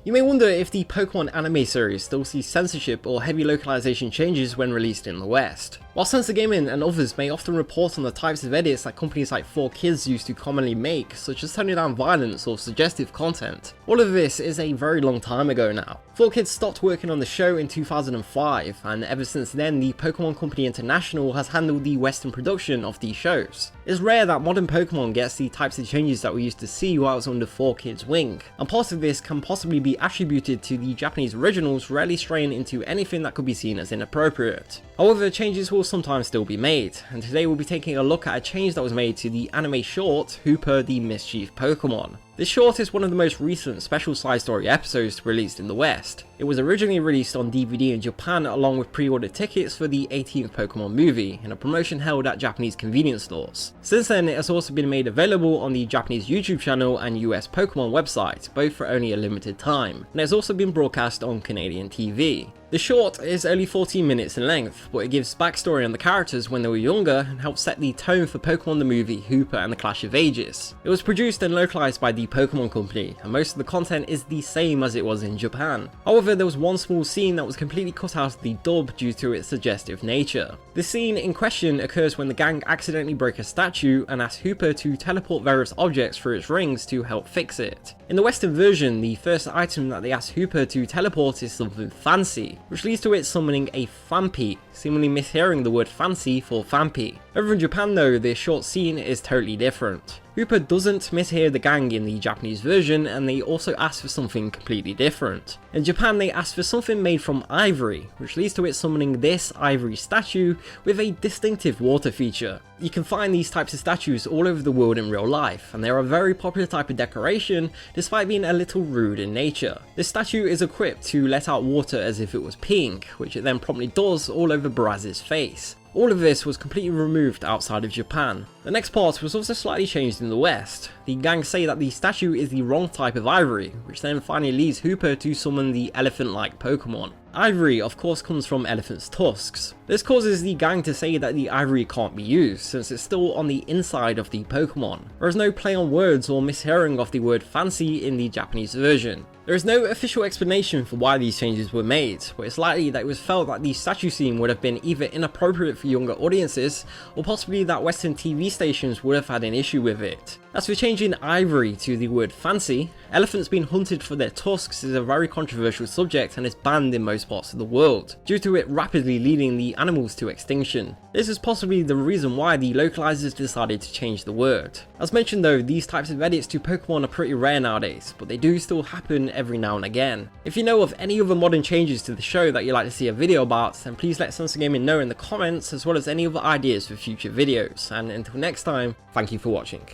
You may wonder if the Pokemon anime series still sees censorship or heavy localization changes when released in the West. While Censored Gaming and others may often report on the types of edits that companies like 4Kids used to commonly make, such as toning down violence or suggestive content, all of this is a very long time ago now. 4Kids stopped working on the show in 2005, and ever since then the Pokemon Company International has handled the Western production of these shows. It's rare that modern Pokemon gets the types of changes that we used to see while it's under 4Kids' wing, and part of this can possibly be attributed to the Japanese originals rarely straying into anything that could be seen as inappropriate. However, changes will sometimes still be made, and today we'll be taking a look at a change that was made to the anime short Hoopa the Mischief Pokémon. This short is one of the most recent special side story episodes released in the West. It was originally released on DVD in Japan along with pre-ordered tickets for the 18th Pokemon movie in a promotion held at Japanese convenience stores. Since then, it has also been made available on the Japanese YouTube channel and US Pokemon website, both for only a limited time, and it has also been broadcast on Canadian TV. The short is only 14 minutes in length, but it gives backstory on the characters when they were younger and helps set the tone for Pokemon the movie Hoopa and the Clash of Ages. It was produced and localized by the Pokemon Company, and most of the content is the same as it was in Japan. However, there was one small scene that was completely cut out of the dub due to its suggestive nature. The scene in question occurs when the gang accidentally break a statue and ask Hoopa to teleport various objects through its rings to help fix it. In the Western version, the first item that they ask Hoopa to teleport is something fancy, which leads to it summoning a Phanpy, seemingly mishearing the word fancy for Phanpy. Over in Japan though, this short scene is totally different. Hoopa doesn't mishear the gang in the Japanese version, and they also ask for something completely different. In Japan they ask for something made from ivory, which leads to it summoning this ivory statue with a distinctive water feature. You can find these types of statues all over the world in real life, and they're a very popular type of decoration despite being a little rude in nature. This statue is equipped to let out water as if it was peeing, which it then promptly does all over Baraz's face. All of this was completely removed outside of Japan. The next part was also slightly changed in the West. The gang say that the statue is the wrong type of ivory, which then finally leads Hoopa to summon the elephant-like Pokemon. Ivory of course comes from elephants' tusks. This causes the gang to say that the ivory can't be used since it's still on the inside of the Pokemon. There is no play on words or mishearing of the word fancy in the Japanese version. There is no official explanation for why these changes were made, but it's likely that it was felt that the statue scene would have been either inappropriate for younger audiences, or possibly that Western TV stations would have had an issue with it. As for changing ivory to the word fancy, elephants being hunted for their tusks is a very controversial subject and is banned in most parts of the world, due to it rapidly leading the animals to extinction. This is possibly the reason why the localizers decided to change the word. As mentioned though, these types of edits to Pokemon are pretty rare nowadays, but they do still happen every now and again. If you know of any other modern changes to the show that you'd like to see a video about, then please let Censored Gaming know in the comments, as well as any other ideas for future videos, and until next time, thank you for watching.